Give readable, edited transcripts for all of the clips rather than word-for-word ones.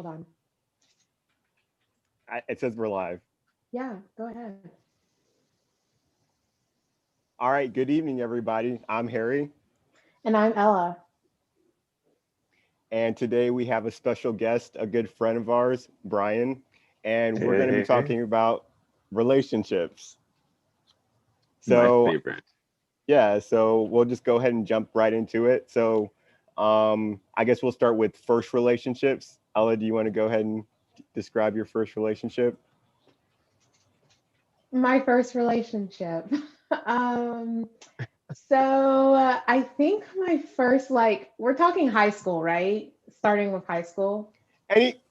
Hold on. It says we're live. Yeah, go ahead. All right. Good evening, everybody. I'm Harry, And I'm Ella. and today we have a special guest, a good friend of ours, Brian, and we're Hey, going to be hey, hey. talking about relationships. My So, favorite. yeah, so we'll just go ahead and jump right into it. So, I guess we'll start with first relationships. Ella, do you want to go ahead and describe your first relationship? My first relationship. um, I think my first, like, we're talking high school, right? Starting with high school. Any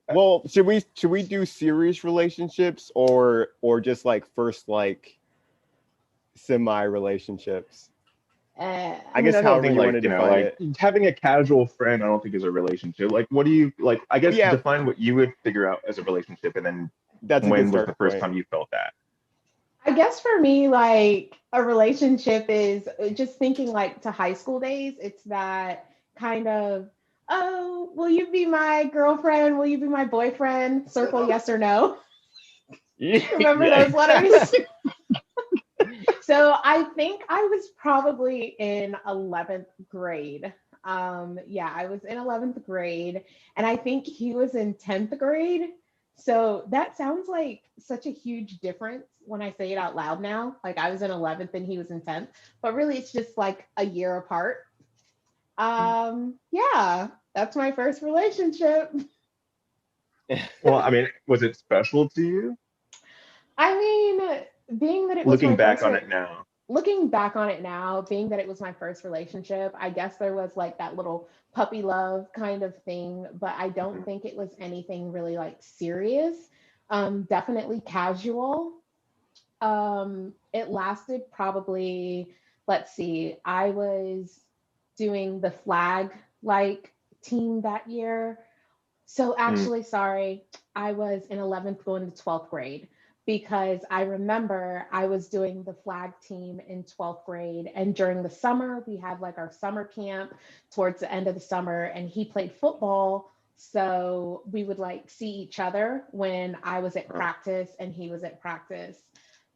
Uh, Well, should we do serious relationships or just like first like semi relationships? I I'm guess I gonna, don't however think you want like, to define like it. having a casual friend, I don't think is a relationship. Like, what do you like? I guess Yeah, define what you would figure out as a relationship, and then that's a good when was the start first point. time you felt that? I guess for me, like, a relationship is just thinking like to high school days. It's that kind of, oh, will you be my girlfriend? Will you be my boyfriend? Circle yes or no. Remember Yeah. those letters? So I think I was probably in 11th grade. Yeah, I was in 11th grade, and I think he was in 10th grade. So that sounds like such a huge difference when I say it out loud now. Like I was in 11th and he was in 10th, but really it's just like a year apart. Yeah, that's my first relationship. Well, I mean, was it special to you? I mean, being that it was my Looking back first on it now. looking back on it now, being that it was my first relationship, I guess there was like that little puppy love kind of thing, but I don't Mhm. think it was anything really like serious. Definitely casual. It lasted probably, let's see, I was doing the flag like team that year. So Mm. actually, sorry, I was in 11th going to 12th grade because I remember I was doing the flag team in 12th grade. And during the summer, we had like our summer camp towards the end of the summer, and he played football. So we would like see each other when I was at Oh. practice and he was at practice.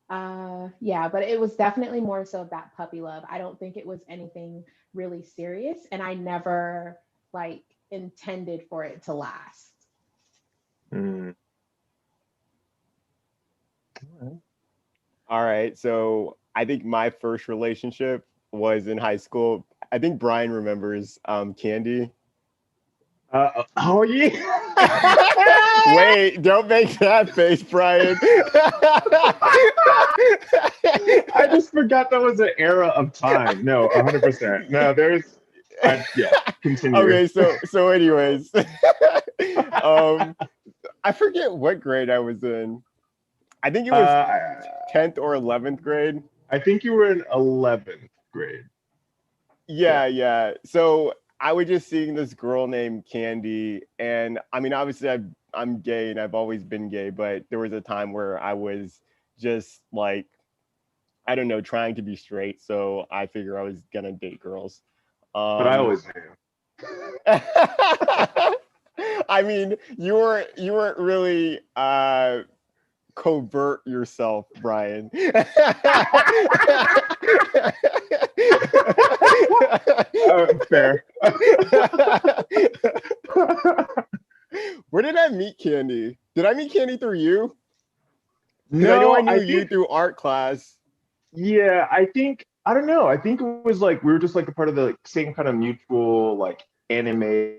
Yeah, but it was definitely more so of that puppy love. I don't think it was anything really serious, and I never like intended for it to last. Mm. All right. So I think my first relationship was in high school. I think Brian remembers Candy. Oh yeah. Wait, don't make that face, Brian. I just forgot that was an era of time. No, 100%. No, yeah, continue. Okay, so anyways, um, I forget what grade I was in. I think it was I 10th or 11th grade. I think you were in 11th grade. Yeah. Yeah, yeah. So I was just seeing this girl named Candy, and I mean, obviously, I'm gay and I've always been gay, but there was a time where I was just like, I don't know, trying to be straight. So I figure I was gonna date girls. But I Um, always knew. I mean, you weren't really covert yourself, Brian. Fair. Where did I meet Candy? Did I meet Candy through you? Because I know I No, knew I you think, through art class. yeah, I don't know. I think it was like we were just like a part of the like, same kind of mutual like anime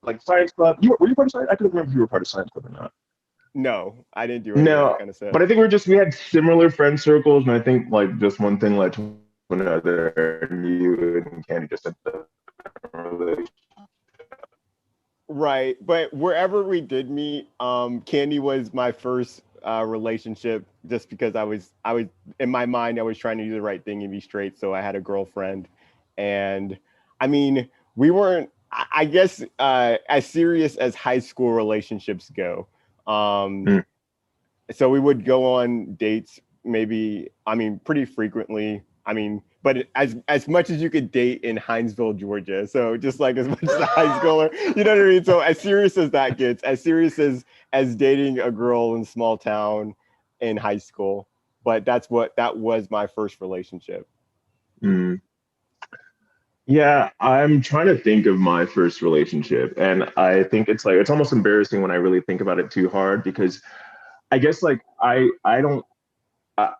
like science club. Were you part of science? I couldn't remember if you were part of science club or not. No, I didn't do any of that No, kind of stuff. but I think we had similar friend circles, and I think like just one thing led to another, and you and Candy just ended up in a relationship. Right, but wherever we did meet, Candy was my first relationship. Just because I was in my mind, I was trying to do the right thing and be straight, so I had a girlfriend, and I mean, we weren't, I guess, as serious as high school relationships go. Um, Mm. so we would go on dates, maybe, I mean, pretty frequently. I mean, as much as you could date in Hinesville, Georgia. So just like as much as a high schooler, you know what I mean? So as serious as that gets, as serious as dating a girl in a small town in high school. But that was my first relationship. Mm. Yeah, I'm trying to think of my first relationship, and I think it's almost embarrassing when I really think about it too hard because I guess like I don't I,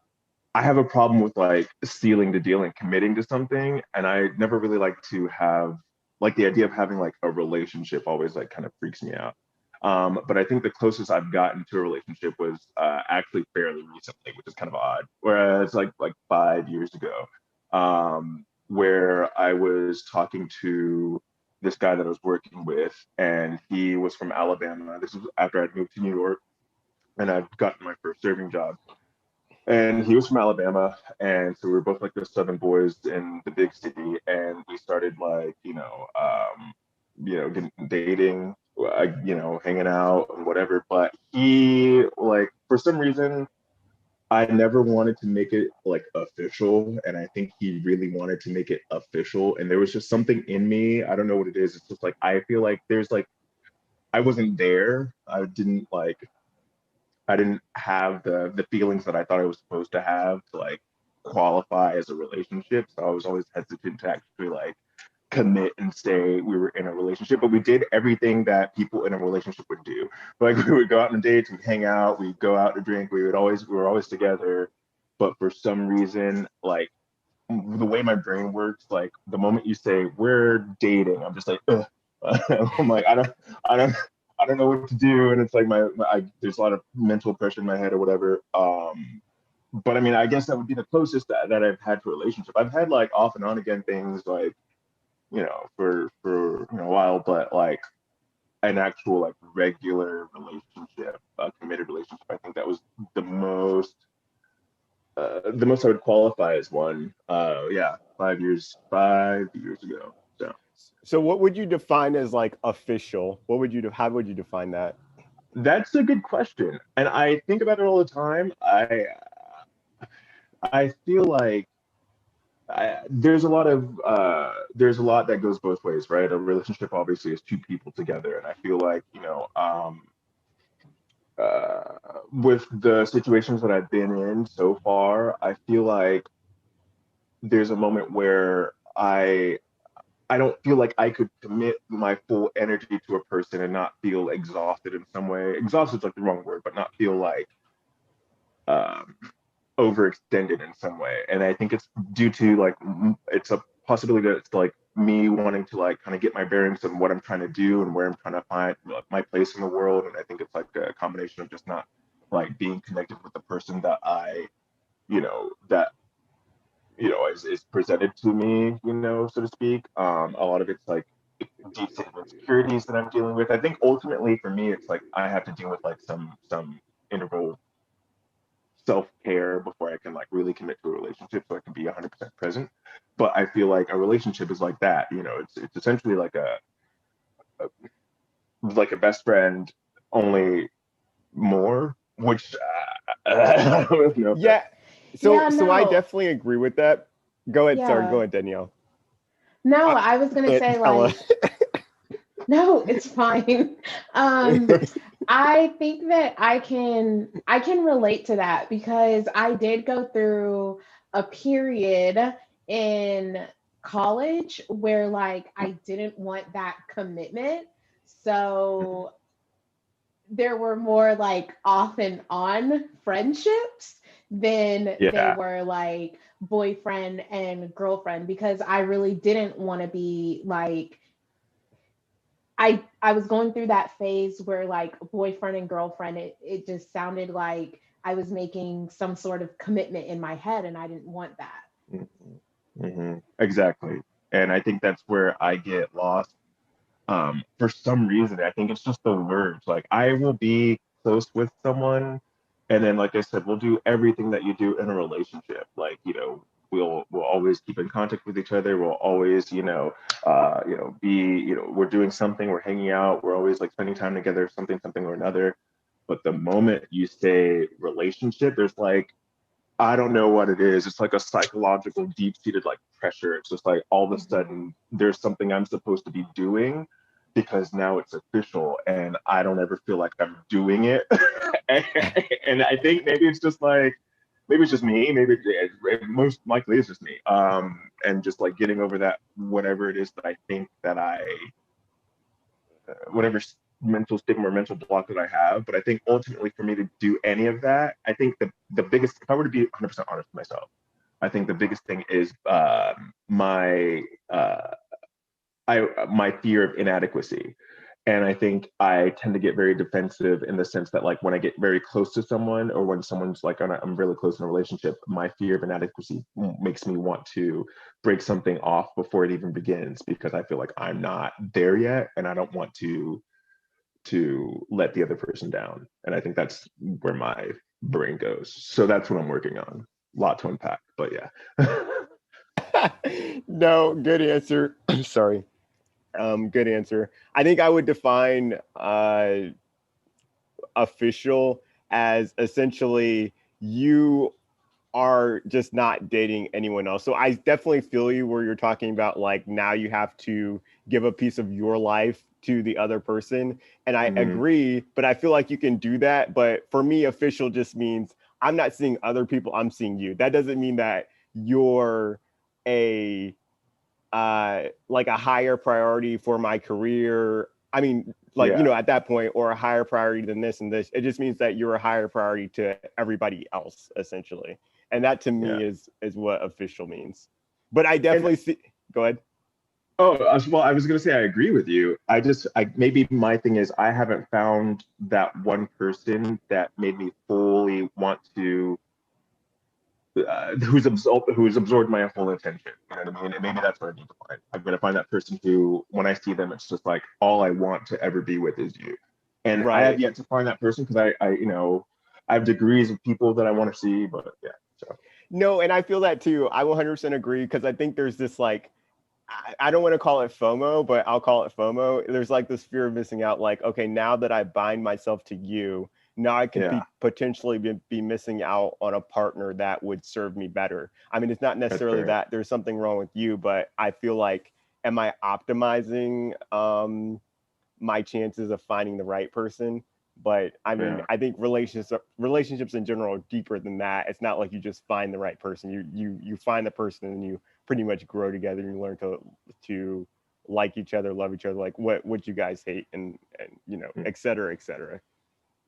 I have a problem with like sealing the deal and committing to something, and I never really like to have like the idea of having like a relationship always like kind of freaks me out. But I think the closest I've gotten to a relationship was actually fairly recently, which is kind of odd. Whereas like 5 years ago, where I was talking to this guy that I was working with, and he was from Alabama. This was after I'd moved to New York and I'd gotten my first serving job. And he was from Alabama, and so we were both like the Southern boys in the big city, and we started like getting dating, hanging out and whatever. But he like for some reason I never wanted to make it like official, and I think he really wanted to make it official. And there was just something in me, I don't know what it is. It's just like I feel like there's like I wasn't there. I didn't have the feelings that I thought I was supposed to have to like qualify as a relationship. So I was always hesitant to actually like commit and say we were in a relationship. But we did everything that people in a relationship would do. Like we would go out on dates, we'd hang out, we'd go out to drink, we were always together. But for some reason, like the way my brain works, like the moment you say we're dating, I'm just like, ugh. I'm like, I don't, I don't know what to do, and it's like there's a lot of mental pressure in my head or whatever. But I mean, I guess that would be the closest that I've had to a relationship. I've had like off and on again things like for a while, but like an actual like regular relationship, a committed relationship, I think that was the most I would qualify as one. Yeah, 5 years ago. So what would you define as like official? How would you define that? That's a good question, and I think about it all the time. I feel like there's a lot that goes both ways, right? A relationship obviously is two people together, and I feel like with the situations that I've been in so far, I feel like there's a moment where I don't feel like I could commit my full energy to a person and not feel exhausted in some way. Exhausted is like the wrong word, but not feel like um, overextended in some way. And I think it's due to like it's a possibility that it's like me wanting to like kind of get my bearings on what I'm trying to do and where I'm trying to find like, my place in the world. And I think it's like a combination of just not like being connected with the person that that is presented to me, so to speak. A lot of it's like deep insecurities that I'm dealing with. I think ultimately for me, it's like I have to deal with like some integral self-care before I can like really commit to a relationship so I can be 100% present. But I feel like a relationship is like that. It's essentially like a best friend, only more, which I don't know. Yeah. Yeah, So I no. definitely agree with that. Go ahead, sorry, Yeah. go ahead, Danielle. No, I was gonna say Ella. like, no, it's fine. I think that I can relate to that because I did go through a period in college where like I didn't want that commitment. So there were more like off and on friendships than they Yeah. were like boyfriend and girlfriend because I really didn't want to be like I was going through that phase where like boyfriend and girlfriend it just sounded like I was making some sort of commitment in my head and I didn't want that. Exactly. And I think that's where I get lost. For some reason, I think it's just the words. Like I will be close with someone, and then, like I said, we'll do everything that you do in a relationship. Like we'll always keep in contact with each other. We'll always be we're doing something, we're hanging out, we're always like spending time together, something or another. But the moment you say relationship, there's like I don't know what it is. It's like a psychological, deep-seated like pressure. It's just like all of a Mhm. sudden there's something I'm supposed to be doing because now it's official, and I don't ever feel like I'm doing it. and, and I think maybe it's just like maybe it's just me. Maybe most likely it's just me. And just like getting over that whatever it is that I think that whatever mental stigma or mental block that I have. But I think ultimately for me to do any of that, I think the biggest, if I were to be 100% honest with myself, I think the biggest thing is uh, my fear of inadequacy. And I think I tend to get very defensive in the sense that like when I get very close to someone or when someone's like I'm really close in a relationship, my fear of inadequacy makes me want to break something off before it even begins because I feel like I'm not there yet and I don't want to let the other person down. And I think that's where my brain goes. So that's what I'm working on. A lot to unpack, but yeah. No, good answer. Sorry. Good answer. I think I would define official as essentially you are just not dating anyone else. So I definitely feel you where you're talking about like now you have to give a piece of your life to the other person. And I Mhm. agree, but I feel like you can do that. But for me, official just means I'm not seeing other people, I'm seeing you. That doesn't mean that you're a like a higher priority for my career. I mean, like, you Yeah. know, at that point, or a higher priority than this and this. It just means that you're a higher priority to everybody else, essentially. And that to Yeah. me is what official means. But I And definitely see. Go ahead. oh, well, I was gonna say I agree with you. I maybe my thing is I haven't found that one person that made me fully want to who's absorbed my full attention. You know what I mean? And maybe that's what I need to find. I'm gonna find that person who, when I see them, it's just like all I want to ever be with is you. And I have Right. yet to find that person because I have degrees of people that I want to see, but yeah. So No, and I feel that too. I will 100% agree because I think there's this like I don't want to call it FOMO, but I'll call it FOMO. There's like this fear of missing out. Like, okay, now that I bind myself to you, now I could yeah, be potentially be missing out on a partner that would serve me better. I mean, it's not that's necessarily fair. that there's something wrong with you, but I feel like, am I optimizing my chances of finding the right person? But I mean, Yeah. I think relationships in general are deeper than that. It's not like you just find the right person. You find the person and you pretty much grow together. You learn to like each other, love each other, like what you guys hate, and you know, Mm. et cetera, et cetera.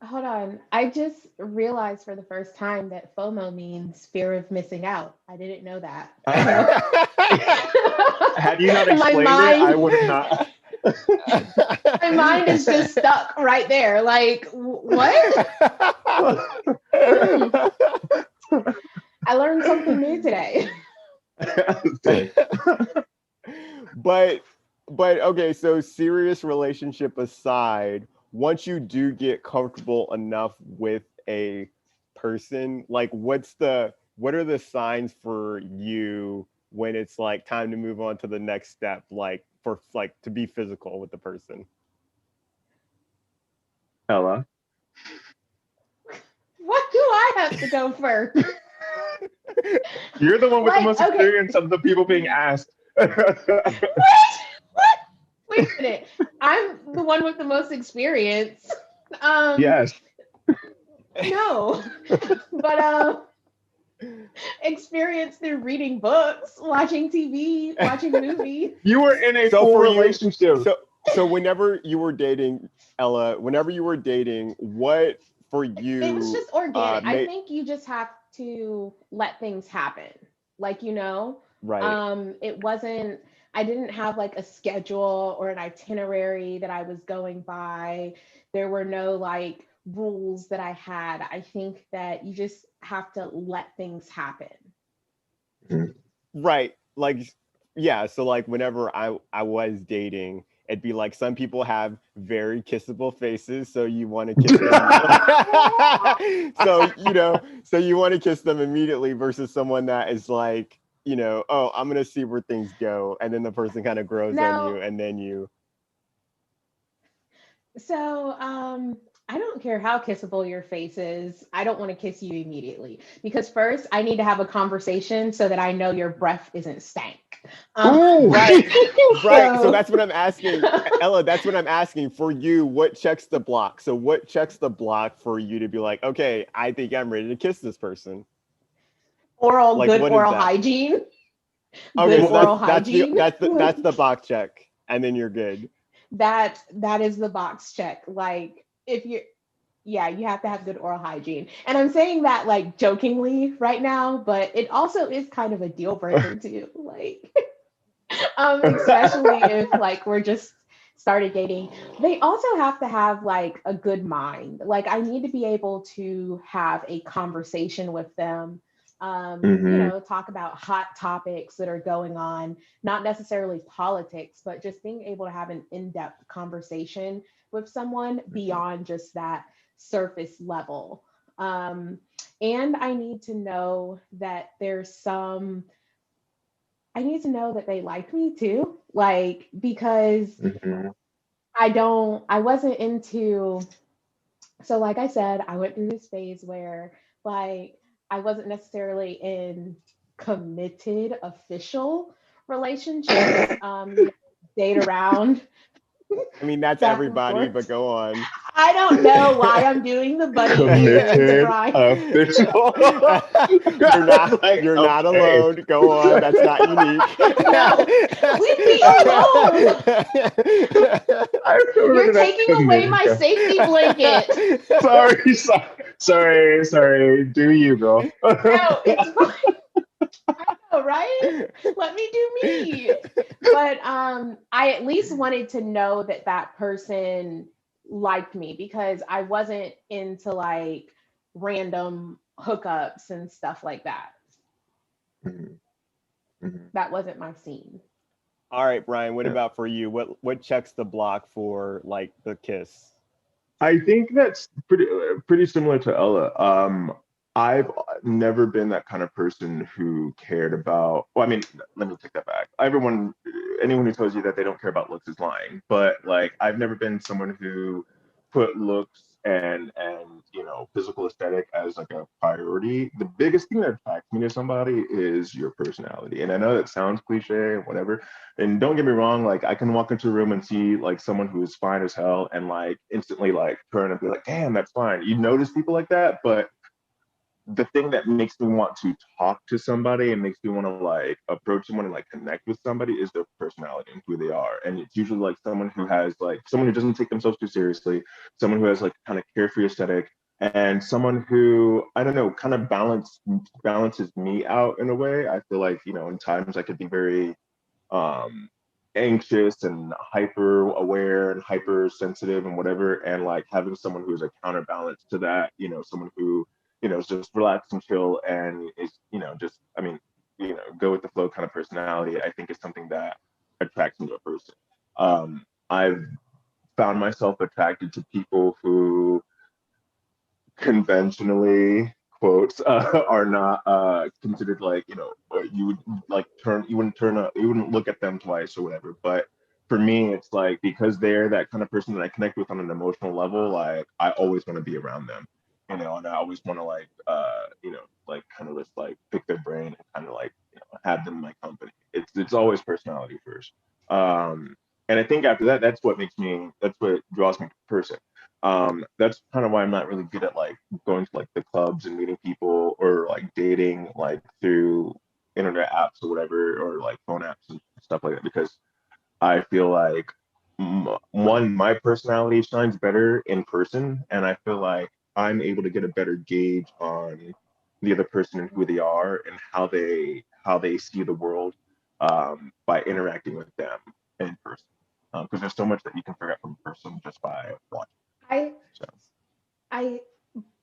Hold on. I just realized for the first time that FOMO means fear of missing out. I didn't know that. Had you not And my explained it, I mind would have not. my mind is just stuck right there. Like, what? Hmm. I learned something new today. Same. but but okay, so serious relationship aside, once you do get comfortable enough with a person, like what are the signs for you when it's like time to move on to the next step, like for like to be physical with the person? Ella. What do I have to go first? You're the one with the Like, most okay, experience of the people being asked. what? What? Wait a minute. I'm the one with the most experience. Um, Yes. no, but experience through reading books, watching TV, watching movies. You were in a So full for you, relationship. so whenever you were dating Ella, whenever you were dating, what for It was you just organic. I made think you just have to let things happen. Like, right? it wasn't, I didn't have like a schedule or an itinerary that I was going by. There were no like rules that I had. I think that you just have to let things happen. Right. Like, yeah. So like whenever I was dating, it'd be like some people have very kissable faces, so you want to kiss them. So you know, so you want to kiss them immediately versus someone that is like, you know, oh, I'm gonna see where things go, and then the person kind of grows on Now, you, and then you. so I don't care how kissable your face is. I don't want to kiss you immediately because first I need to have a conversation so that I know your breath isn't stank. Um, Ooh. Right. Right. So so that's what I'm asking. Ella, that's what I'm asking for you. What checks the block? So what checks the block for you to be like, okay, I think I'm ready to kiss this person? Like good what is oral that? hygiene, good Okay, so oral that's hygiene. that's the box check, and then you're good. That is the box check. Like if you yeah, you have to have good oral hygiene. And I'm saying that like jokingly right now, but it also is kind of a deal breaker too. Like especially if like we're just started dating. They also have to have like a good mind. Like I need to be able to have a conversation with them. Hmm. Talk about hot topics that are going on, not necessarily politics, but just being able to have an in-depth conversation with someone beyond just that surface level. Um, and I need to know that they like me too. Like, because Hmm. I wasn't into, so like I said, I went through this phase where like I wasn't necessarily in committed official relationships. Date around I mean, that's back and everybody, forth. but go on. I don't know why I'm doing the bunny ears, Committed Brian. official. Like, You're not okay. alone. Go on. That's not unique. No, leave me alone. I You're remember that taking away committed. my safety blanket. Sorry, sorry. Do you, girl? No, it's fine. I know, right? Let me do me. But I at least wanted to know that that person liked me because I wasn't into like random hookups and stuff like that. Mhm, mhm. That wasn't my scene. All right, Brian, what Yeah. about for you? What checks the block for like the kiss? I think that's pretty similar to Ella. I've never been that kind of person who cared about. Well, I mean, let me take that back. Anyone who tells you that they don't care about looks is lying. But like, I've never been someone who put looks and physical aesthetic as like a priority. The biggest thing that attracts me to somebody is your personality. And I know that sounds cliche and whatever, and don't get me wrong, like I can walk into a room and see like someone who's fine as hell and like instantly like turn and be like, damn, that's fine. You notice people like that, but the thing that makes me want to talk to somebody and makes me want to like approach someone and like connect with somebody is their personality and who they are. And it's usually like someone who doesn't take themselves too seriously, someone who has like kind of carefree aesthetic, and someone who I don't know kind of balances me out in a way. I feel like in times I could be very um anxious and hyper aware and hypersensitive and whatever, and like having someone who's a counterbalance to that, someone who is just relaxed and chill and is just go with the flow kind of personality, I think is something that attracts me to a person. I've found myself attracted to people who conventionally quotes are not considered like you would like you wouldn't look at them twice or whatever. But for me it's like because they're that kind of person that I connect with on an emotional level, like I always want to be around them, and I always want to like like kind of just like pick their brain and kind of like have them in my company. It's always personality first. And I think after that, that's what draws me to the person. That's kind of why I'm not really good at like going to like the clubs and meeting people or like dating like through internet apps or whatever, or like phone apps and stuff like that, because I feel like one, my personality shines better in person, and I feel like I'm able to get a better gauge on the other person and who they are and how they see the world by interacting with them in person. Because there's so much that you can figure out from a person just by watching. I So I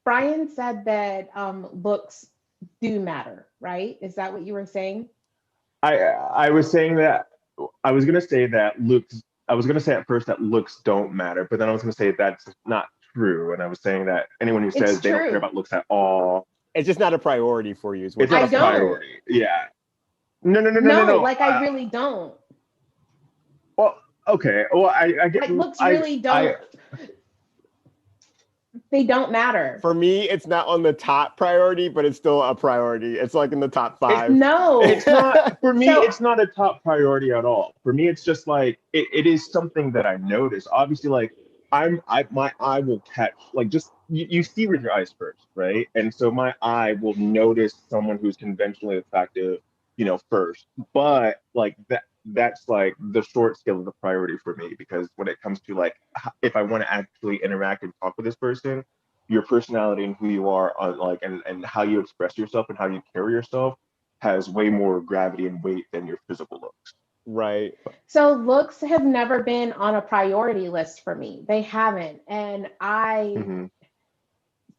Brian said that looks do matter, right? Is that what you were saying? I was saying that I was gonna say that looks. I was gonna say at first that looks don't matter, but then I was gonna say that's not true, and I was saying that anyone who It's says they don't care true. about looks at all, It's just not a priority for you, is it's what not you're I a saying. don't. priority. Yeah. No, no, no, no, no, No, no. like I really don't. Well, okay. Well, I get. Like looks I really I don't. they don't matter. For me, it's not on the top priority, but it's still a priority. It's like in the top 5. No. It's not for me. So- It's not a top priority at all. For me, it's just like it is something that I notice. Obviously, like my eye will catch like just you see with your eyes first, right? And so my eye will notice someone who's conventionally attractive, first. But like that's like the short scale of the priority for me because when it comes to like if I want to actually interact and talk with this person, your personality and who you are on like and how you express yourself and how you carry yourself has way more gravity and weight than your physical looks. Right. So looks have never been on a priority list for me. They haven't. And Mm-hmm.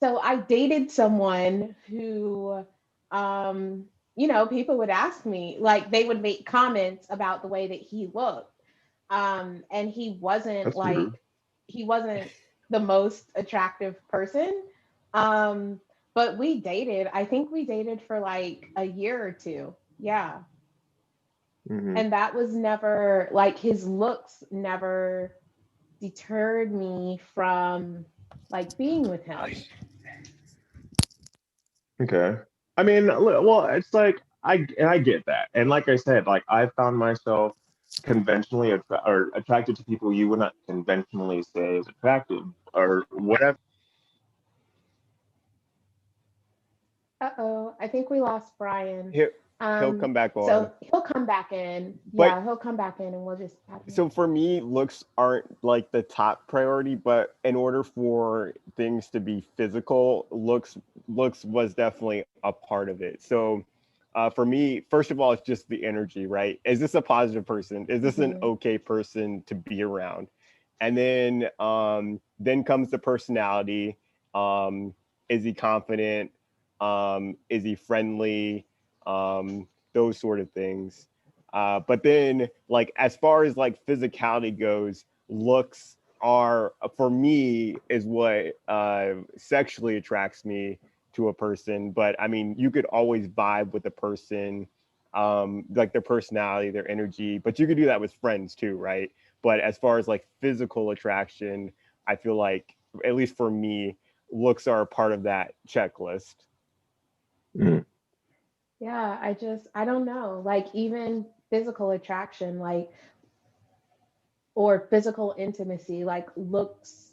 so I dated someone who, people would ask me, like they would make comments about the way that he looked. And he wasn't That's like, weird. he wasn't the most attractive person. But we dated, I think we dated for like a year or two. Yeah. Mm-hmm. And that was never like his looks never deterred me from like being with him. Okay. I mean, well, it's like I get that, and like I said, like I found myself conventionally or attracted to people you would not conventionally say is attractive or whatever. Uh-oh, I think we lost Brian. He'll come back on. So he'll come back in. Yeah, he'll come back in and we'll just So for me, looks aren't like the top priority, but in order for things to be physical, looks was definitely a part of it. So for me, first of all, it's just the energy, right? Is this a positive person? Is this an okay person to be around? And then comes the personality. Is he confident? Is he friendly? Those sort of things. But then, like, as far as like physicality goes, looks are for me is what sexually attracts me to a person. But I mean, you could always vibe with a person, like their personality, their energy. But you could do that with friends too, right? But as far as like physical attraction, I feel like, at least for me, looks are a part of that checklist. Mm. Yeah, I don't know. Like even physical attraction, like or physical intimacy, like looks,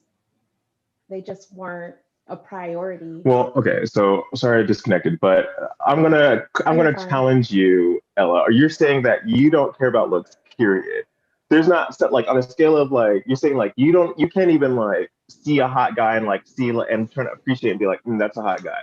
they just weren't a priority. Well, okay, so sorry I disconnected, but I'm gonna fine. challenge you, Ella. Are you saying that you don't care about looks, period? There's not like on a scale of like you're saying like you can't even like see a hot guy and like see and try to appreciate and be like that's a hot guy.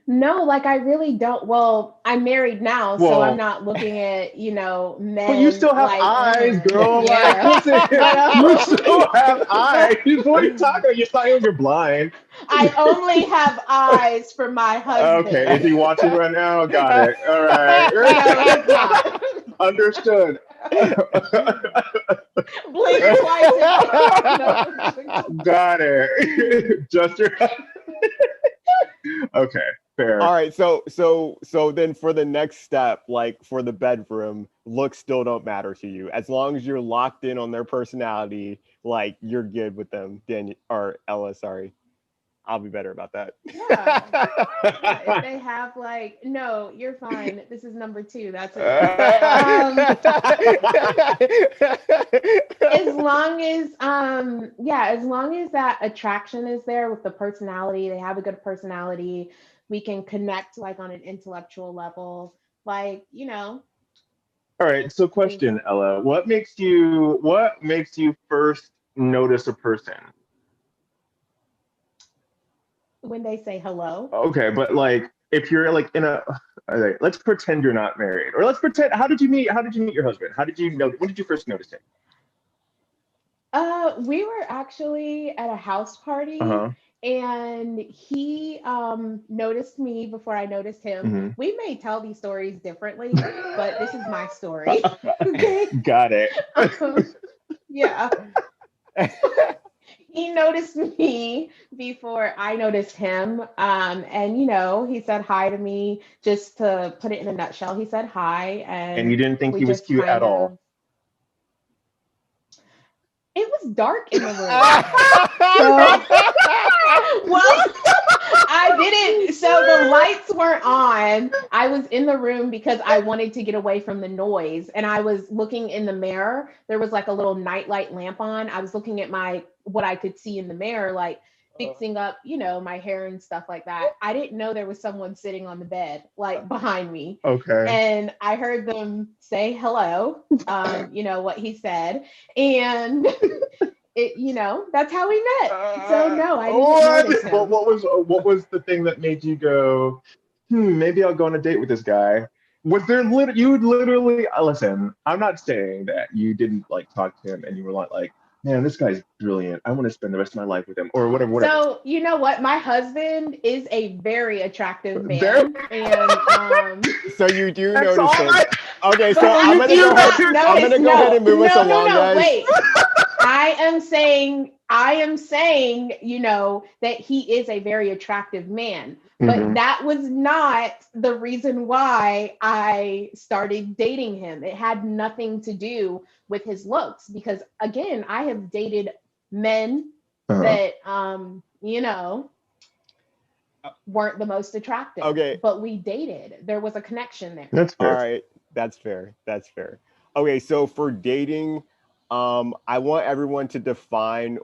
No, like I really don't. Well, I'm married now, so Well, I'm not looking at, men. but you still have like, eyes, girl. Yeah. Like, listen, But, you still have eyes. What are you talking about? You're talking you're blind. I only have eyes for my husband. Okay, is he watching right now? Got it. All No, he's right. not. Understood. Blink twice. Got it. Just your. Okay, fair. All right, so then for the next step, like for the bedroom, looks still don't matter to you. As long as you're locked in on their personality, like you're good with them. Daniel or Ella, sorry. I'll be better about that. Yeah. If they have like, no, you're fine. This is number 2. That's it. As long as as long as that attraction is there with the personality, they have a good personality, we can connect like on an intellectual level, like, All right, so question, Ella, what makes you first notice a person? When they say hello. Okay, but like if you're like in a okay, let's pretend you're not married, or let's pretend how did you meet your husband? How did you know when did you first notice him? We were actually at a house party. And he noticed me before I noticed him. Mm-hmm. We may tell these stories differently, but this is my story. Okay. Got it. Yeah. He noticed me before I noticed him. And he said hi to me. Just to put it in a nutshell, he said hi. And you didn't think he was cute at all? It was dark in the room. Well, I didn't. So the lights weren't on. I was in the room because I wanted to get away from the noise. And I was looking in the mirror. There was like a little nightlight lamp on. I was looking at what I could see in the mirror, like fixing up, my hair and stuff like that. I didn't know there was someone sitting on the bed, like behind me. Okay. And I heard them say hello, what he said. And that's how we met. So no, I didn't notice him. What was the thing that made you go, maybe I'll go on a date with this guy? Was there you literally listen, I'm not saying that you didn't like talk to him and you were like, man, this guy's brilliant. I want to spend the rest of my life with him or whatever. So you know what? My husband is a very attractive man. And so you do notice him. Okay, so I'm gonna go ahead and move us along, guys. Wait. I am saying, that he is a very attractive man, but that was not the reason why I started dating him. It had nothing to do with his looks because, again, I have dated men that, weren't the most attractive. Okay. But we dated. There was a connection there. That's fair. All right. That's fair. Okay, so for dating, I want everyone to define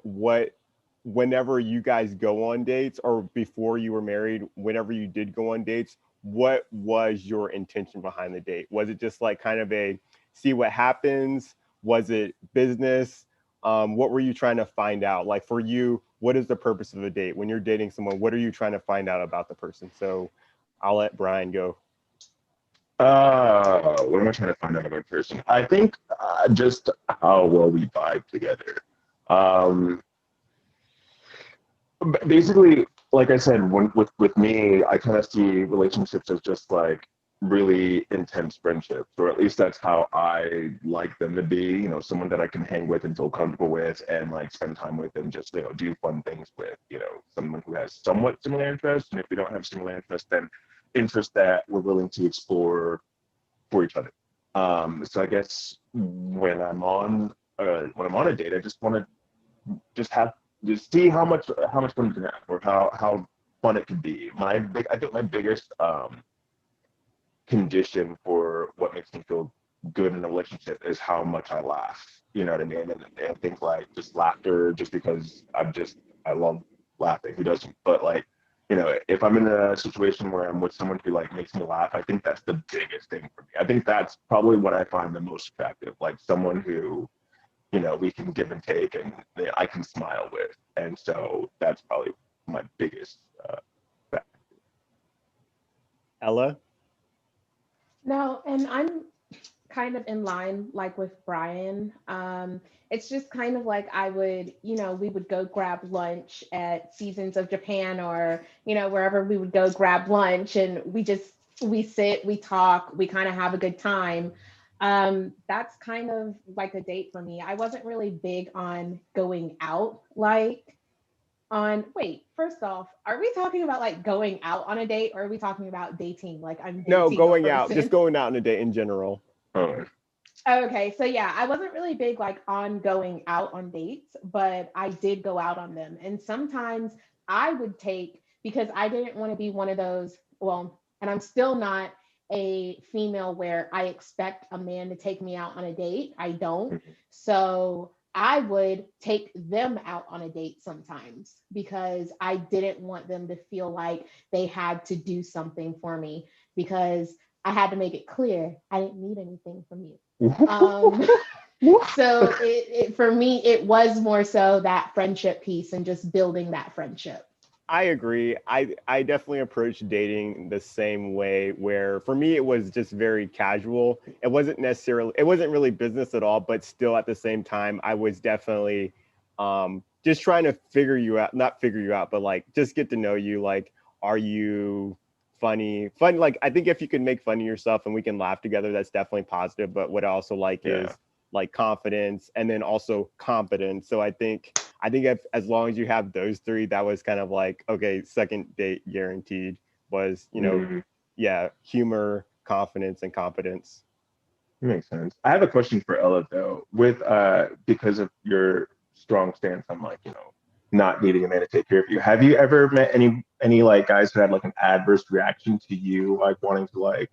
whenever you guys go on dates or before you were married, whenever you did go on dates, what was your intention behind the date? Was it just like kind of a see what happens? Was it business? What were you trying to find out? Like for you, what is the purpose of a date? When you're dating someone, what are you trying to find out about the person? So I'll let Brian go. What am I trying to find out about a person? I think just how well we vibe together. Basically, like I said, with me, I kind of see relationships as just like really intense friendships, or at least that's how I like them to be. Someone that I can hang with and feel comfortable with, and like spend time with, and just do fun things with. Someone who has somewhat similar interests, and if we don't have similar interests, then interest that we're willing to explore for each other. So I guess when I'm on a date, I just want to just see how much fun we can have, or how fun it can be. I think my biggest condition for what makes me feel good in a relationship is how much I laugh. You know what I mean? And things like just laughter, just because I love laughing. Who doesn't? But like, if I'm in a situation where I'm with someone who like makes me laugh, I think that's the biggest thing for me. I think that's probably what I find the most attractive. Like someone who, we can give and take, and I can smile with. And so that's probably my biggest factor. Ella? No, and I'm kind of in line like with Brian. It's just kind of like I would, we would go grab lunch at Seasons of Japan or, wherever we would go grab lunch, and we sit, we talk, we kind of have a good time. That's kind of like a date for me. I wasn't really big on going out first off, are we talking about like going out on a date, or are we talking about dating? Like I'm dating No, going out, just going out on a date in general. Okay, so yeah, I wasn't really big like on going out on dates, but I did go out on them. And sometimes I would take, because I didn't want to be one of those, and I'm still not a female where I expect a man to take me out on a date. I don't. So I would take them out on a date sometimes because I didn't want them to feel like they had to do something for me, because I had to make it clear I didn't need anything from you. So for me, it was more so that friendship piece and just building that friendship. I agree. I definitely approached dating the same way, where for me it was just very casual. It wasn't really business at all, but still at the same time, I was definitely just trying to not figure you out, but like just get to know you. Like, are you funny? Like, I think if you can make fun of yourself and we can laugh together, that's definitely positive. But what I also like is like confidence, and then also competence. So I think if as long as you have those three, that was kind of like, okay, second date guaranteed was, humor, confidence, and competence. Makes sense. I have a question for Ella though, with because of your strong stance on like, not needing a man to take care of you. Have you ever met any like guys who had like an adverse reaction to you like wanting to like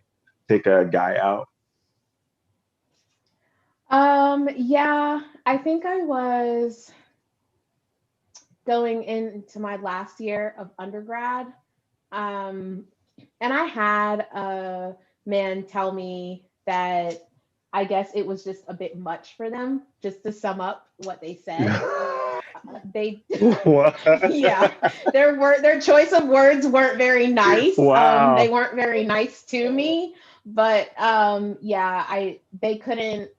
take a guy out? Yeah, I think I was going into my last year of undergrad. Um, and I had a man tell me that I guess it was just a bit much for them, just to sum up what they said. They, What? yeah, their choice of words weren't very nice. They Wow. weren't very nice to me, but yeah, I they couldn't.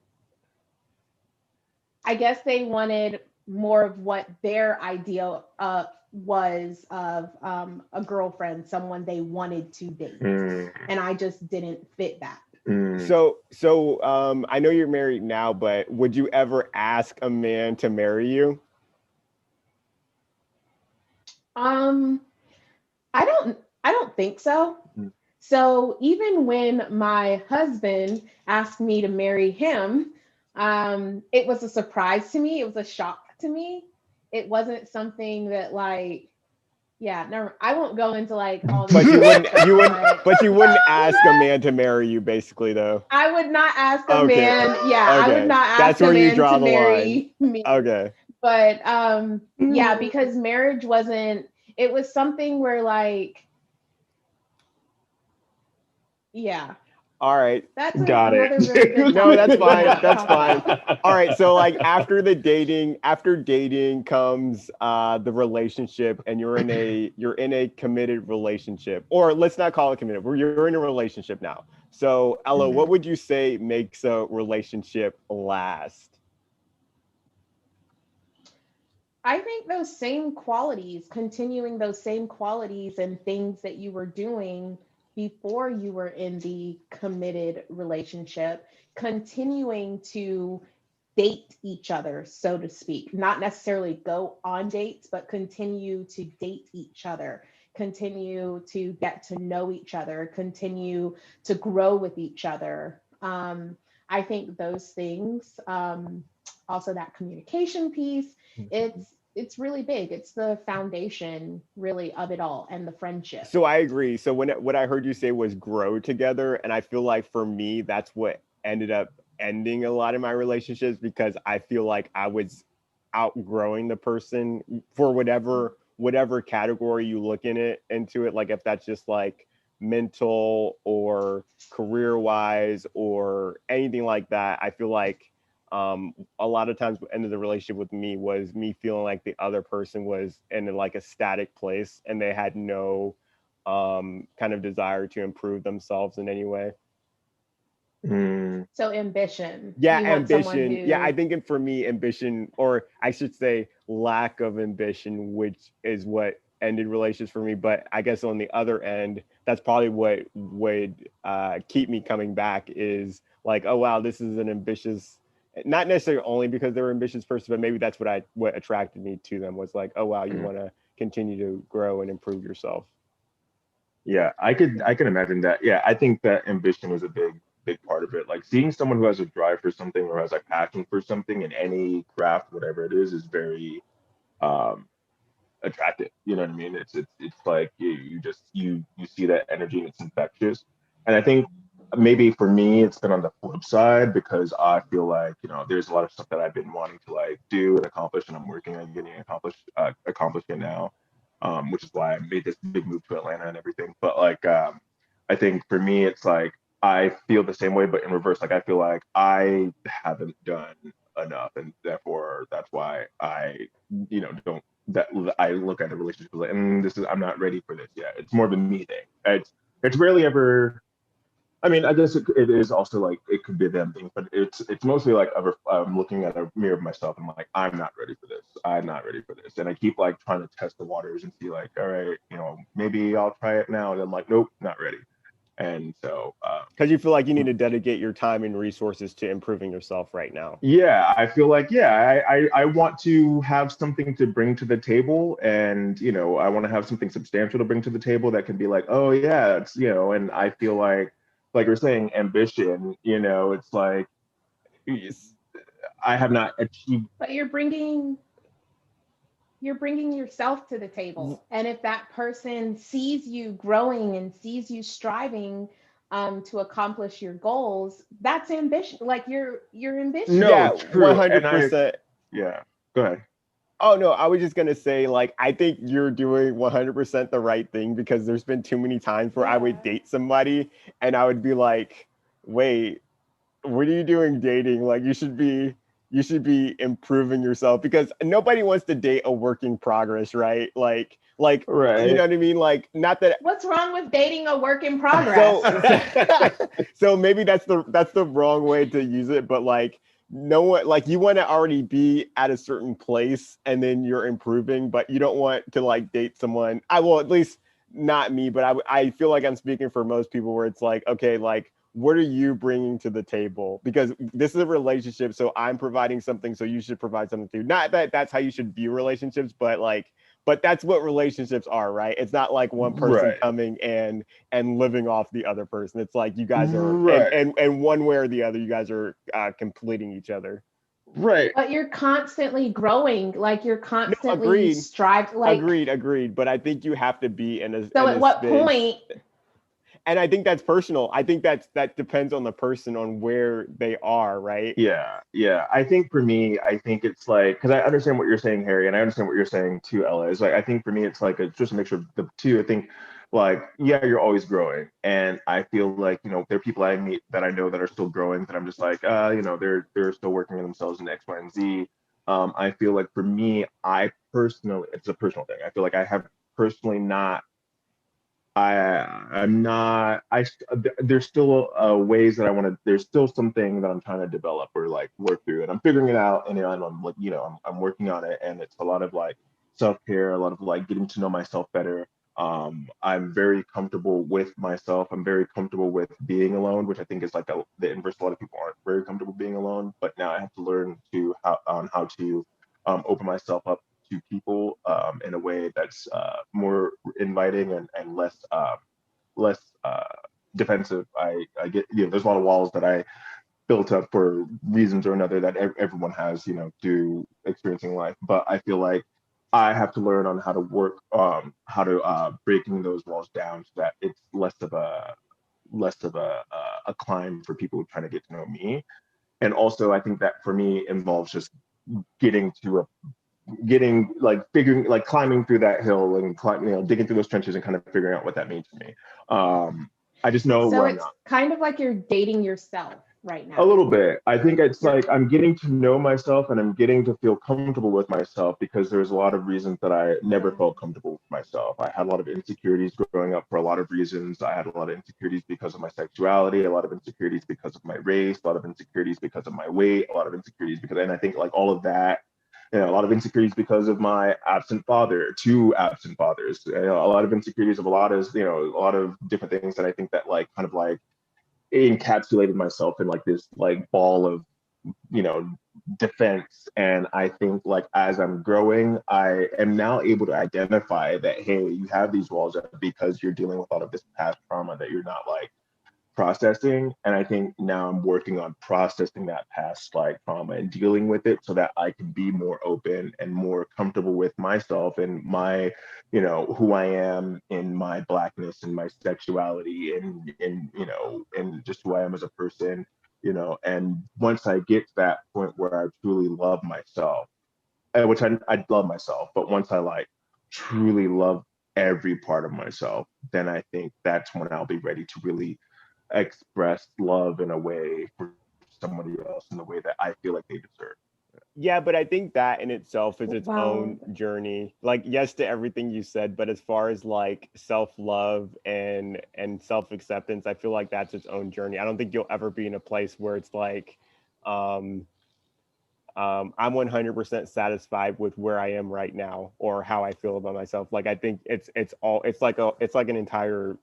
I guess they wanted more of what their ideal was of a girlfriend, someone they wanted to date, Mm, and I just didn't fit that. mm. So I know you're married now, but would you ever ask a man to marry you? Um, I don't think so. Mm. So even when my husband asked me to marry him, it was a surprise to me. It was a shock to me. It wasn't something that like, yeah, never. I won't go into like all these But you wouldn't details, you wouldn't but but you wouldn't ask a man to marry you, basically, though. I would not ask a Okay. man. Yeah, I would Okay. not That's ask a where you man draw to the line. marry me. Okay. But yeah, because marriage wasn't. It was something where like, yeah, All right. that's Got it. another really good No, that's conversation fine. to That's talk fine. about. All right. So like after dating comes the relationship, and you're in a committed relationship. Or let's not call it committed. You're in a relationship now. So Ella, what Mhm. would you say makes a relationship last? I think those same qualities, continuing those same qualities and things that you were doing before you were in the committed relationship, continuing to date each other, so to speak, not necessarily go on dates, but continue to date each other, continue to get to know each other, continue to grow with each other. I think those things, also that communication piece, it's really big. It's the foundation really of it all and the friendship. So I agree. So what I heard you say was grow together, and I feel like for me that's what ended up ending a lot of my relationships, because I feel like I was outgrowing the person for whatever category you look in it into it. Like if that's just like mental or career wise or anything like that, I feel like a lot of times what ended the relationship with me was me feeling like the other person was in like a static place and they had no kind of desire to improve themselves in any way. Mm, So ambition. Yeah, You want someone ambition. Yeah, I who, think for me, ambition, or I should say lack of ambition, which is what ended relationships for me. But I guess on the other end, that's probably what would keep me coming back, is like, oh wow, this is an ambitious, not necessarily only because they were ambitious person, but maybe that's what attracted me to them, was like, oh wow, you mm. want to continue to grow and improve yourself. Yeah, I can imagine that. Yeah, I think that ambition is a big part of it. Like seeing someone who has a drive for something or has like passion for something in any craft, whatever it is very um attractive. You know what I mean? It's like you just you see that energy and it's infectious. And I think maybe for me it's been on the flip side because I feel like, there's a lot of stuff that I've been wanting to like do and accomplish and I'm working on getting accomplished it now. Which is why I made this big move to Atlanta and everything. But like I think for me it's like I feel the same way but in reverse. Like I feel like I haven't done enough and therefore that's why I don't that I look at a relationship like, this is I'm not ready for this yet. It's more of a me thing. It's rarely ever. I mean, I guess it is also like it could be them thing, but it's mostly like I'm looking at a mirror of myself and I'm like, I'm not ready for this. I'm not ready for this, and I keep like trying to test the waters and see like, all right, maybe I'll try it now, and I'm like, nope, not ready. And so Because you feel like you need to dedicate your time and resources to improving yourself right now. yeah, I feel like yeah, I want to have something to bring to the table, and I want to have something substantial to bring to the table that can be like, oh yeah, it's and I feel like you're saying, ambition. It's like I have not achieved. but you're bringing you're bringing yourself to the table. And if that person sees you growing and sees you striving to accomplish your goals, that's ambition. Like you're ambitious. No, Yeah, true. And 100%. yeah, go ahead. Oh no, I was just gonna say, like, I think you're doing 100% the right thing, because there's been too many times where I would date somebody and I would be like, wait, what are you doing dating? Like, you should be improving yourself, because nobody wants to date a work in progress, right? Like, you know Right. what I mean? Like, not that. What's wrong with dating a work in progress? So maybe that's the wrong way to use it, but like, no one, like, you want to already be at a certain place and then you're improving, but you don't want to like date someone. I will, at least not me, but I feel like I'm speaking for most people, where it's like, okay, like, what are you bringing to the table? Because this is a relationship, so I'm providing something, so you should provide something too. Not that that's how you should view relationships, but like, but that's what relationships are, right? It's not like one person Right. coming and living off the other person. It's like you guys are, Right. and one way or the other, you guys are completing each other. Right. But you're constantly growing, like you're No, constantly agreed, striving, like agreed. But I think you have to be in a so in at a what space, point and I think that's personal. I think that depends on the person, on where they are, right? Yeah, yeah. I think for me, I think it's like, because I understand what you're saying, Harry, and I understand what you're saying too, Ella. Is like, I think for me, it's like just a mixture of the two. I think, like, yeah, you're always growing, and I feel like, there are people I meet that I know that are still growing, that I'm just like, they're still working on themselves in X, Y, and Z. I feel like for me, I personally, it's a personal thing. I feel like I have personally not I'm not. There's still ways that I want to. There's still something that I'm trying to develop or like work through, and I'm figuring it out. And I'm like, I'm working on it, and it's a lot of like self care, a lot of like getting to know myself better. I'm very comfortable with myself. I'm very comfortable with being alone, which I think is like the inverse. A lot of people aren't very comfortable being alone, but now I have to learn how to open myself up to people in a way that's more inviting and less defensive. I get, there's a lot of walls that I built up for reasons or another that everyone has, through experiencing life. But I feel like I have to learn on how to work, how to breaking those walls down, so that it's less of a climb for people trying to get to know me. And also, I think that for me involves just getting to a getting like figuring like climbing through that hill and digging through those trenches and kind of figuring out what that means for me. I just know so where I'm it's not. kind of like you're dating yourself right A now. little bit. I think it's You're like I'm getting to know myself and I'm getting to feel comfortable with myself, because there's a lot of reasons that I never yeah. felt comfortable with myself. I had a lot of insecurities growing up for a lot of reasons. I had a lot of insecurities because of my sexuality, a lot of insecurities because of my race, a lot of insecurities because of my weight, a lot of insecurities because, and I think like all of that, a lot of insecurities because of my absent father, two absent fathers, a lot of insecurities of a lot of, a lot of different things that I think that like kind of like encapsulated myself in like this like ball of you know defense. And I think like as I'm growing, I am now able to identify that, hey, you have these walls up because you're dealing with all of this past trauma that you're not like processing. And I think now I'm working on processing that past like trauma and dealing with it, so that I can be more open and more comfortable with myself and my, who I am in my blackness and my sexuality and just who I am as a person. And once I get to that point where I truly love myself, which I love myself, but once I like truly love every part of myself, then I think that's when I'll be ready to really express love in a way for somebody else in the way that I feel like they deserve. Yeah, but I think that in itself is its Wow. own journey. Like, yes to everything you said, but as far as like self-love and self-acceptance, I feel like that's its own journey. I don't think you'll ever be in a place where it's like, um, I'm 100% satisfied with where I am right now or how I feel about myself. Like, I think it's like an entire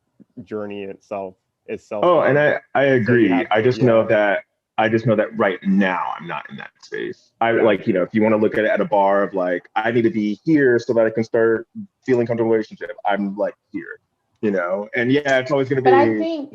journey in itself. It's Oh, and self-love. I So you agree. have to, yeah. I just know that right now I'm not in that space. I like, if you want to look at it at a bar of like, I need to be here so that I can start feeling comfortable in a relationship, I'm like here, and yeah, it's always going to But I be, think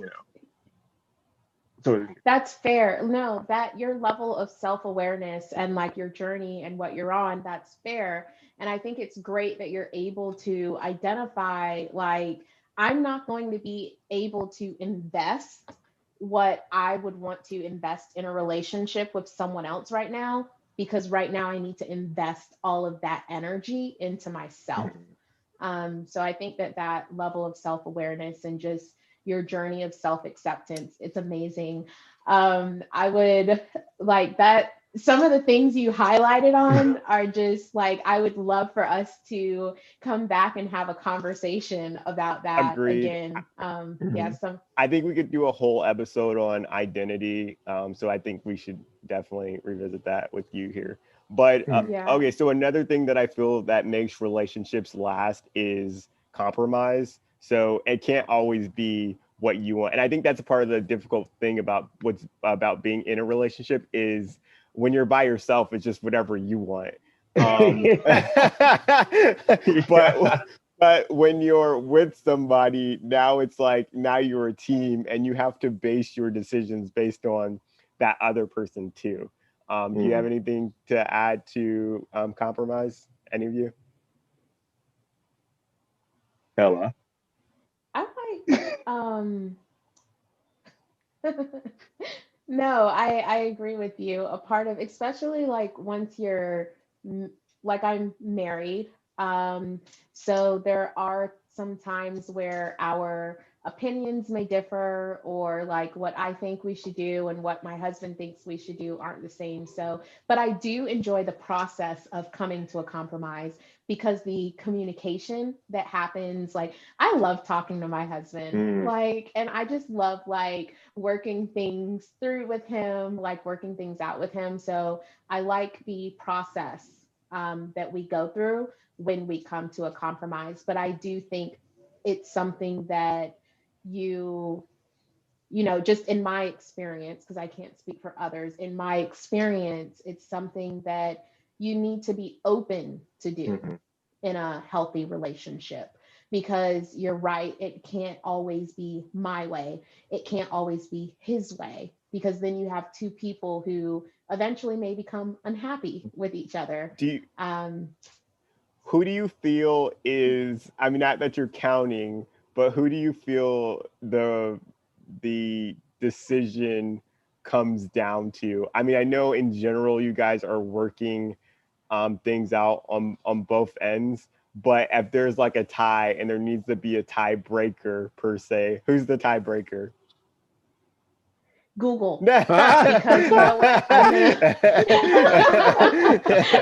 So That's fair. No, that your level of self-awareness and like your journey and what you're on, that's fair. And I think it's great that you're able to identify, like, I'm not going to be able to invest what I would want to invest in a relationship with someone else right now, because right now I need to invest all of that energy into myself. mhm. So I think that that level of self-awareness and just your journey of self-acceptance, it's amazing. I would like that. Some of the things you highlighted on are just like, I would love for us to come back and have a conversation about that Agreed. again. Yeah, Mhm. some I think we could do a whole episode on identity. So I think we should definitely revisit that with you here. But Mhm. yeah. okay, so another thing that I feel that makes relationships last is compromise. So it can't always be what you want. And I think that's a part of the difficult thing about what's about being in a relationship is when you're by yourself, it's just whatever you want. Um, Yeah. but but when you're with somebody, now it's like now you're a team and you have to base your decisions based on that other person too. Do you have Mm. anything to add to compromise? Any of you? Ella. I like no, I agree with you. A part of, especially like once you're like I'm married, so there are some times where our opinions may differ, or like what I think we should do and what my husband thinks we should do aren't the same. So, but I do enjoy the process of coming to a compromise, because the communication that happens, like, I love talking to my husband, Mm. like, and I just love like working things through with him, like working things out with him. So I like the process that we go through when we come to a compromise. But I do think it's something that you, just in my experience, because I can't speak for others, in my experience, it's something that you need to be open to do Mhm. in a healthy relationship, because you're right, it can't always be my way, it can't always be his way, because then you have two people who eventually may become unhappy with each other. Do you, um who do you feel is? I mean, not that you're counting, but who do you feel the decision comes down to? I mean, I know in general you guys are working things out on both ends. But if there's like a tie and there needs to be a tiebreaker per se, who's the tiebreaker? Google, Ah! because you know what,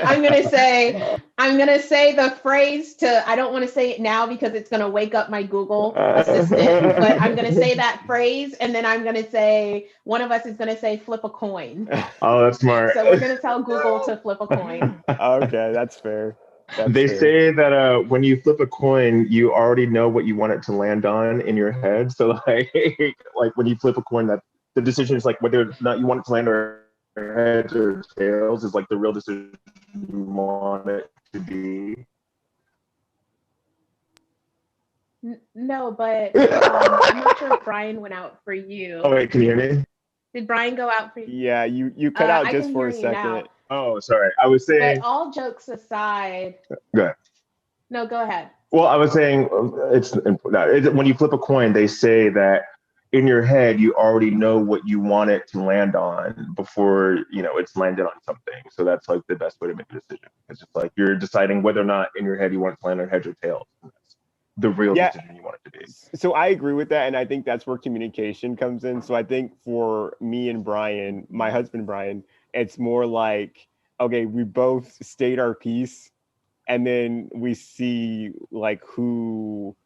I'm gonna say, the phrase to, I don't want to say it now because it's gonna wake up my Google assistant, but I'm gonna say that phrase, and then I'm gonna say one of us is gonna say flip a coin. Oh, that's smart. So we're gonna tell Google to flip a coin. Okay, that's fair. That's They fair. say that when you flip a coin, you already know what you want it to land on in your head. So like like when you flip a coin, that the decision is like whether or not you want it to land on heads or tails is like the real decision you want it to be. No, but I'm not sure if Brian went out for Oh you. wait, can you hear me? Did Brian go out for you? Yeah, you cut out I just can for hear a you now. second. Oh, sorry. I was But saying. all jokes aside, Good. no, go ahead. Well, I was saying when you flip a coin, they say that in your head you already know what you want it to land on before it's landed on something. So that's like the best way to make a decision. It's just like you're deciding whether or not in your head you want it to land on heads or tails. That's the real Yeah, decision you want it to be. so I agree with that, and I think that's where communication comes in. So I think for me and Brian, my husband Brian, it's more like, okay, we both state our piece, and then we see like who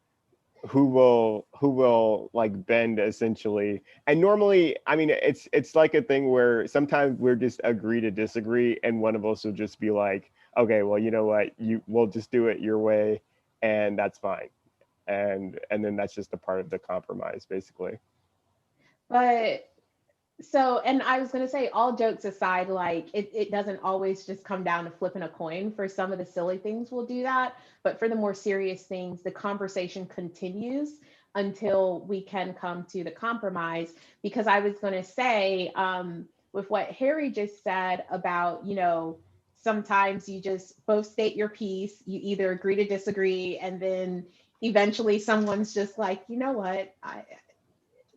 will like bend essentially. And normally, I mean, it's like a thing where sometimes we're just agree to disagree, and one of us will just be like, okay, well, you know what, we'll just do it your way, and that's fine. And then that's just a part of the compromise basically. But so, and I was going to say, all jokes aside, like it doesn't always just come down to flipping a coin. For some of the silly things, we'll do that. But for the more serious things, the conversation continues. until we can come to the compromise. Because I was going to say, with what Harry just said about, sometimes you just both state your piece, you either agree to disagree, and then eventually someone's just like, you know what,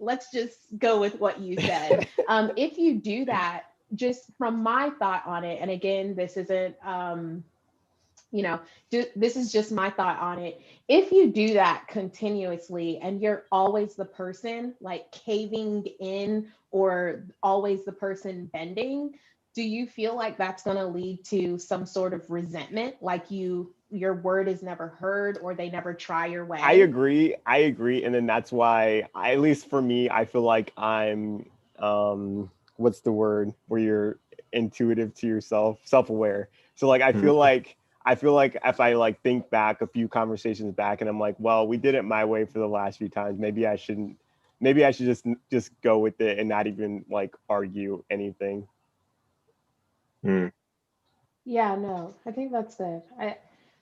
let's just go with what you said. If you do that, just from my thought on it, and again, this isn't, this is just my thought on it. If you do that continuously and you're always the person like caving in or always the person bending, do you feel like that's going to lead to some sort of resentment, like your word is never heard or they never try your way? I agree. And then that's why, at least for me, I feel like I'm, what's the word where you're intuitive to yourself, self-aware. So like, I feel like if I like think back a few conversations back and I'm like, well, we did it my way for the last few times. Maybe I shouldn't, maybe I should just go with it and not even like argue anything. Yeah, no, I think that's good.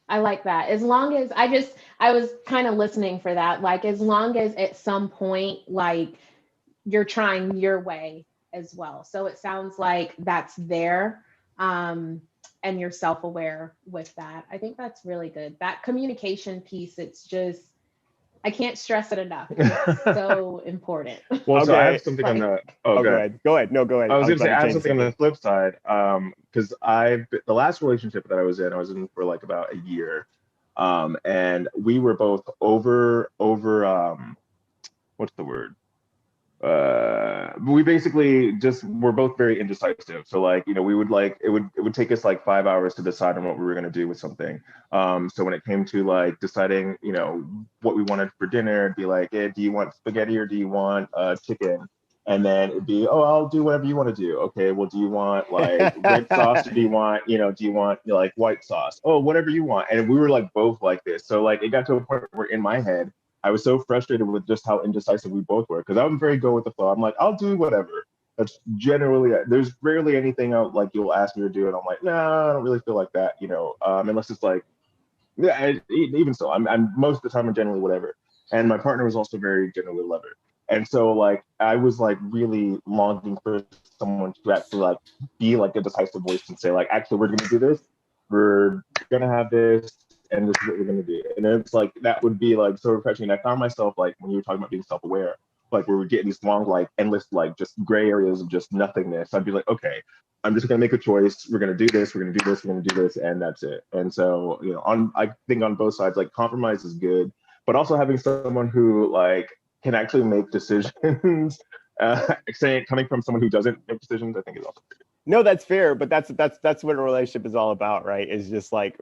I like that. As long as I was kind of listening for that. Like as long as at some point like you're trying your way as well. So it sounds like that's there. And you're self-aware with that. I think that's really good. That communication piece, it's just I can't stress it enough. It's so important. Well, Okay. so I have something on the. Oh, go ahead. Go ahead. No, go ahead. I was going to say, about I have change something on the flip side. Because the last relationship that I was in for like about a year. And we were both over, what's the word? We basically just were both very indecisive. So like, we would like it would take us like 5 hours to decide on what we were going to do with something. So when it came to like deciding, what we wanted for dinner, it'd be like, do you want spaghetti or do you want chicken? And then it'd be, oh, I'll do whatever you want to do. Okay, well, do you want like red sauce or do you want, like white sauce? Oh, whatever you want. And we were like both like this. So like it got to a point where in my head, I was so frustrated with just how indecisive we both were because I'm very go with the flow. I'm like, I'll do whatever. That's generally there's rarely anything out like you'll ask me to do, and I'm like, nah, I don't really feel like that, unless it's like, yeah, even so, I'm most of the time I'm generally whatever. And my partner was also very generally whatever. And so like I was like really longing for someone to actually like be like a decisive voice and say like, actually, we're gonna do this. We're gonna have this, and this is what we're gonna do. And it's like that would be like so refreshing. And I found myself like when you were talking about being self-aware, like we were getting these long, like endless, like just gray areas of just nothingness. I'd be like, okay, I'm just gonna make a choice. We're gonna do this. We're gonna do this. We're gonna do this, and that's it. And so, I think on both sides, like compromise is good, but also having someone who like can actually make decisions. Saying coming from someone who doesn't make decisions, I think is also good. No, that's fair, but that's what a relationship is all about, right? Is just like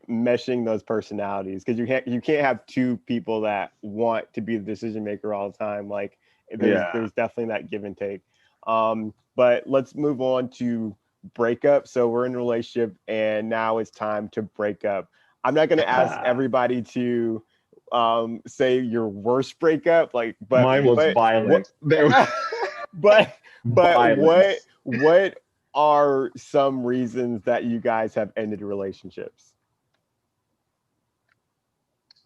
meshing those personalities because you can't have two people that want to be the decision maker all the time. Like there's definitely that give and take. But let's move on to breakup. So we're in a relationship and now it's time to break up. I'm not going to ask everybody to say your worst breakup, like, but mine was violent. But violence. what are some reasons that you guys have ended relationships?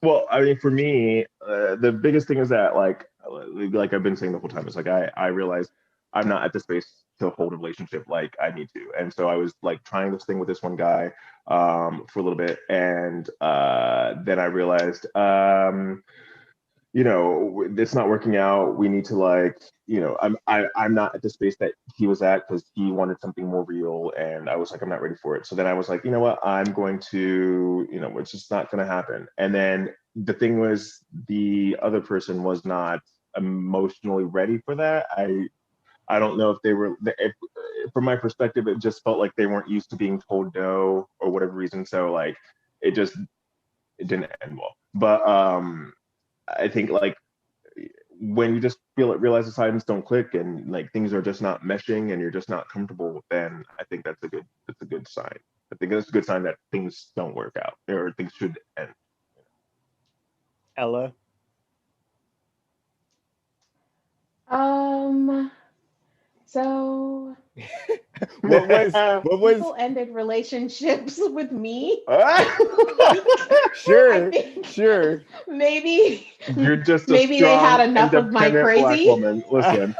Well, I mean, for me, the biggest thing is that like I've been saying the whole time, it's like I realized I'm not at the space to hold a relationship like I need to, and so I was like trying this thing with this one guy for a little bit, and then I realized it's not working out. We need to like, I'm not at the space that he was at because he wanted something more real, and I was like, I'm not ready for it. So then I was like, you know what, I'm going to, it's just not going to happen. And then the thing was, the other person was not emotionally ready for that. I don't know if they were. If, from my perspective, it just felt like they weren't used to being told no or whatever reason. So like, it didn't end well. But I think like when you just realize the signs don't click and like things are just not meshing and you're just not comfortable, then I think that's a good sign. I think that's a good sign that things don't work out or things should end. Ella? Um, So what was people ended relationships with me. I sure, think sure. maybe You're just a maybe they had strong, enough of my independent Black crazy. woman. Listen.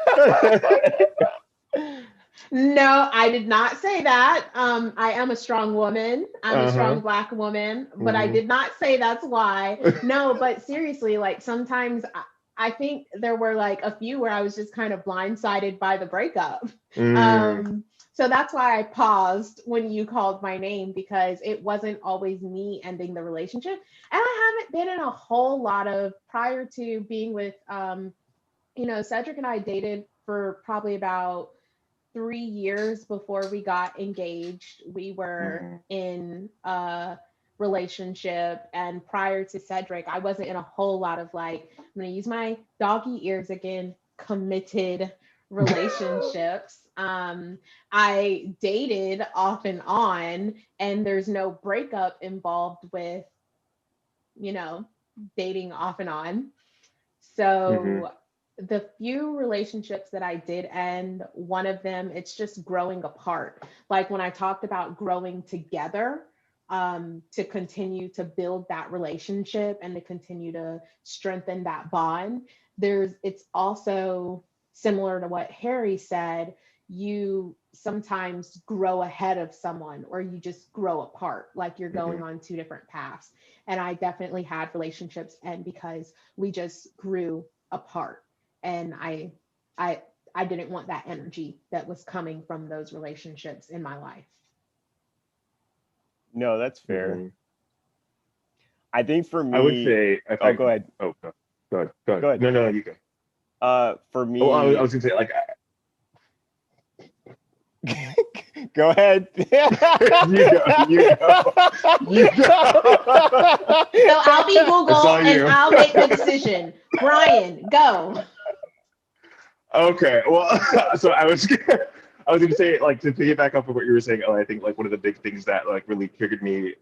No, I did not say that. I am a strong woman. I'm a strong Uh-huh. Black woman, but I Hmm. did not say that's why. No, but seriously, like sometimes I think there were like a few where I was just kind of blindsided by the breakup. Mm, Um, so that's why I paused when you called my name because it wasn't always me ending the relationship. And I haven't been in a whole lot of prior to being with Cedric and I dated for probably about 3 years before we got engaged. We were mhm. in a relationship, and prior to Cedric, I wasn't in a whole lot of like, I'm gonna use my doggy ears again, committed relationships. I dated off and on, and there's no breakup involved with, you know, dating off and on. Mhm. So the few relationships that I did end, one of them, it's just growing apart. Like when I talked about growing together, to continue to build that relationship and to continue to strengthen that bond, it's also similar to what Harry said. You sometimes grow ahead of someone or you just grow apart, like you're going Mhm. on two different paths. And I definitely had relationships end because we just grew apart, and I I didn't want that energy that was coming from those relationships in my life. No, that's fair. Mhm. I think for I would me, say if oh, I go ahead. oh go go ahead, go ahead. Go ahead. No, no, you go. For Oh, I me, was gonna say like go ahead. you go, you go, you go. So I'll be It's Google all and you. I'll make the decision. Brian, go. Okay, well, so I was gonna say like to piggyback off of what you were saying. I think like one of the big things that like really triggered me,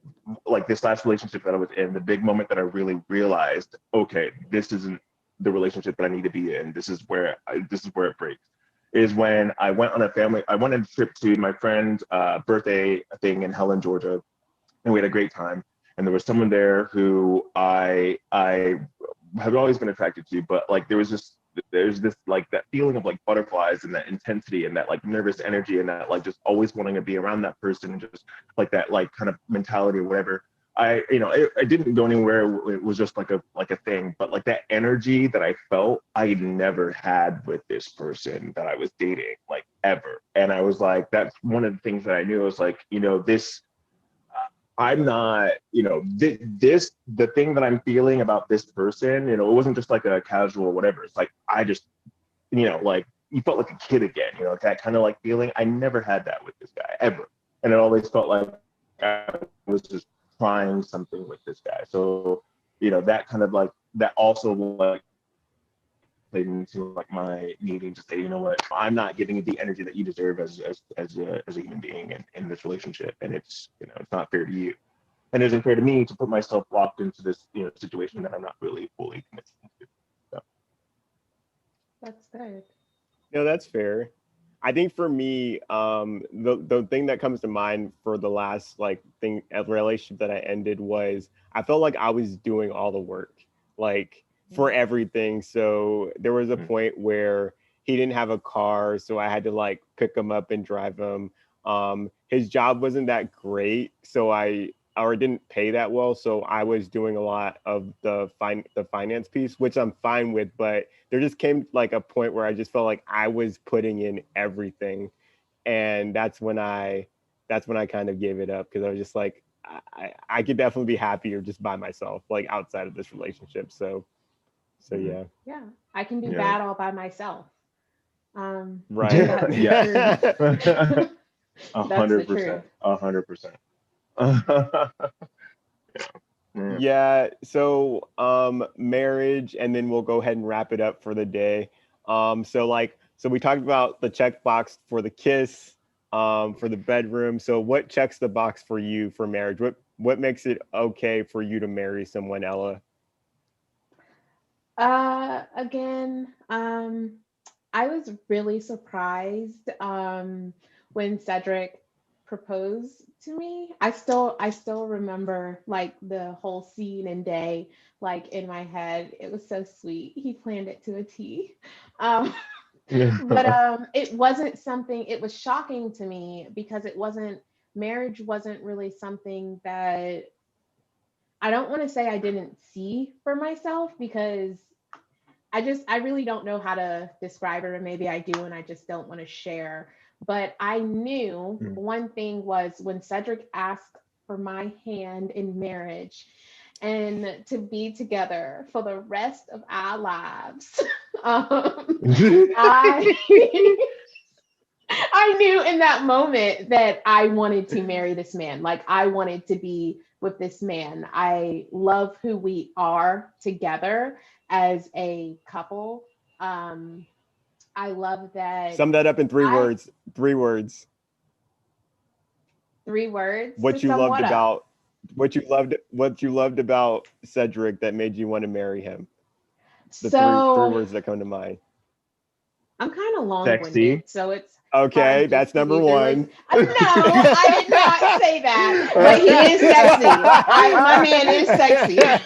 like this last relationship that I was in, the big moment that I really realized, okay, this isn't the relationship that I need to be in. This is where it breaks. Is when I went on a trip to my friend's birthday thing in Helen, Georgia, and we had a great time. And there was someone there who I have always been attracted to, but like there's this like that feeling of like butterflies and that intensity and that like nervous energy and that like just always wanting to be around that person and just like that like kind of mentality or whatever. I didn't go anywhere. It was just like a thing, but like that energy that I felt, I never had with this person that I was dating, like ever. And I was like, that's one of the things that I knew. I was like, this I'm not, the thing that I'm feeling about this person, it wasn't just like a casual whatever. It's like, I just, like you felt like a kid again, that kind of like feeling. I never had that with this guy ever. And it always felt like I was just trying something with this guy. So, that kind of like, that also like played into like my needing to say, you know what, I'm not getting the energy that you deserve as a human being in this relationship. And it's, it's not fair to you and it isn't fair to me to put myself locked into this situation that I'm not really fully committed to. So. That's good. No, that's fair. I think for me, the thing that comes to mind for the last like thing a relationship that I ended was I felt like I was doing all the work, like for everything. So there was a point where he didn't have a car, so I had to like pick him up and drive him. His job wasn't that great, so I or it didn't pay that well, so I was doing a lot of the finance piece, which I'm fine with, but there just came like a point where I just felt like I was putting in everything, and that's when I kind of gave it up because I was just like I could definitely be happier just by myself, like outside of this relationship. So Mm-hmm. yeah, Yeah, I can do Yeah. bad all by myself. right. That's the truth. A That's the hundred truth. percent. 100%. Yeah. Yeah, so marriage and then we'll go ahead and wrap it up for the day. So we talked about the check box for the kiss, for the bedroom. So what checks the box for you for marriage? What makes it okay for you to marry someone, Ella? Again, I was really surprised when Cedric proposed to me. I still remember like the whole scene and day like in my head. It was so sweet. He planned it to a T. Um, but it wasn't something. It was shocking to me because it wasn't marriage wasn't really something that I don't want to say I didn't see for myself because I really don't know how to describe it, or maybe I do and I just don't want to share. But I knew one thing was when Cedric asked for my hand in marriage and to be together for the rest of our lives. um, I I knew in that moment that I wanted to marry this man. Like I wanted to be with this man. I love who we are together as a couple. Um, I love that Sum that up in three I words. Three words. 3 words to What you sum loved what up. about what you loved about Cedric that made you want to marry him. The three So words that come to mind. I'm kind of long-winded, Sexy. so it's hard Okay, just that's to number be really. one. No, I did not say that, but he is sexy. My man is sexy.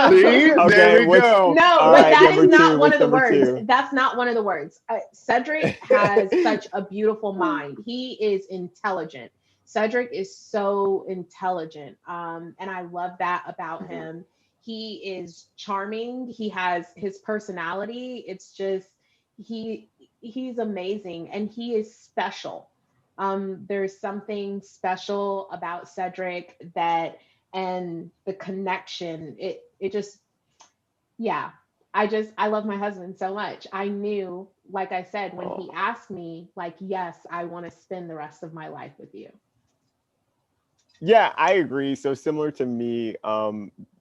See, there Okay, we what's go. No, all but right, that is number not two. one What's of the number words. two? That's not one of the words. Cedric has such a beautiful mind. He is intelligent. Cedric is so intelligent. And I love that about Mhm. him. He is charming. He has his personality. It's just he he's amazing and he is special. There's something special about Cedric that and the connection. It just yeah, I love my husband so much. I knew, like I said, when he Oh, asked me, like, yes, I want to spend the rest of my life with you. Yeah, I agree. So similar to me,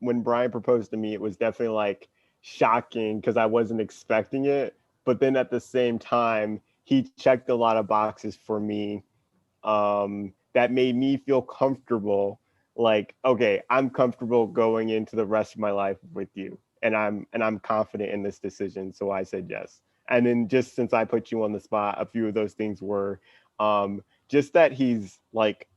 when Brian proposed to me, it was definitely like shocking because I wasn't expecting it. But then at the same time, he checked a lot of boxes for me that made me feel comfortable. Like, okay, I'm comfortable going into the rest of my life with you, and I'm confident in this decision. So I said yes. And then just since I put you on the spot, a few of those things were just that he's like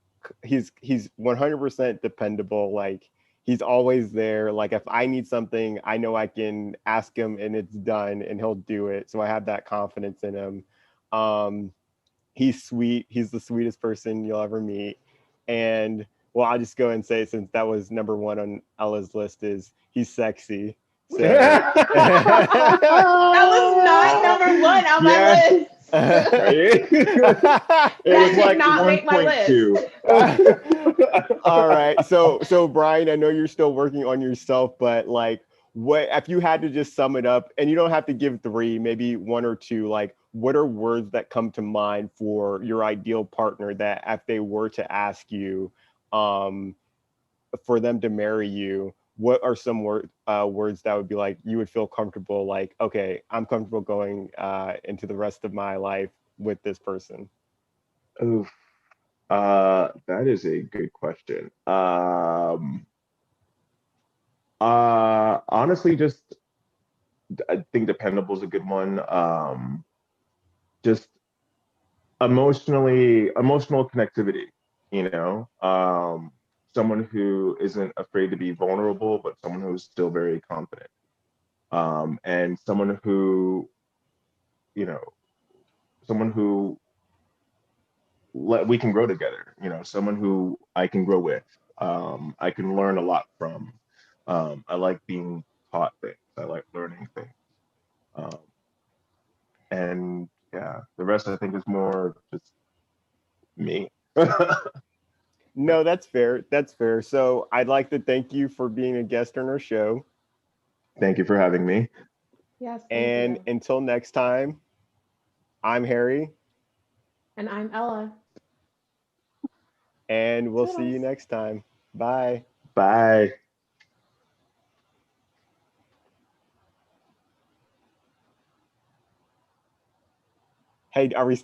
he's 100% dependable. Like he's always there. Like if I need something, I know I can ask him and it's done, and he'll do it. So I have that confidence in him. Um, he's sweet. He's the sweetest person you'll ever meet. And well, I'll just go and say since that was number one on Ella's list is he's sexy. So That was not number one on my yeah. list. It That was did like not make my list. 1.2. all right. So Brian, I know you're still working on yourself, but like what if you had to just sum it up and you don't have to give three, maybe one or two, like what are words that come to mind for your ideal partner that if they were to ask you um for them to marry you, what are some words that would be like you would feel comfortable like, okay, I'm comfortable going into the rest of my life with this person? Oof. That is a good question. Honestly, just I think dependable is a good one. Just emotional connectivity, you know. Someone who isn't afraid to be vulnerable, but someone who's still very confident. And someone who, you know, someone who we can grow together, you know, someone who I can grow with. I can learn a lot from. I like being taught things. I like learning things. Um, and yeah, the rest I think is more just me. No, that's fair. That's fair. So I'd like to thank you for being a guest on our show. Thank you for having me. Yes, thank And you. until next time, I'm Harry, And I'm Ella. and we'll see you Toodles. next time. Bye. Bye. Hey, are we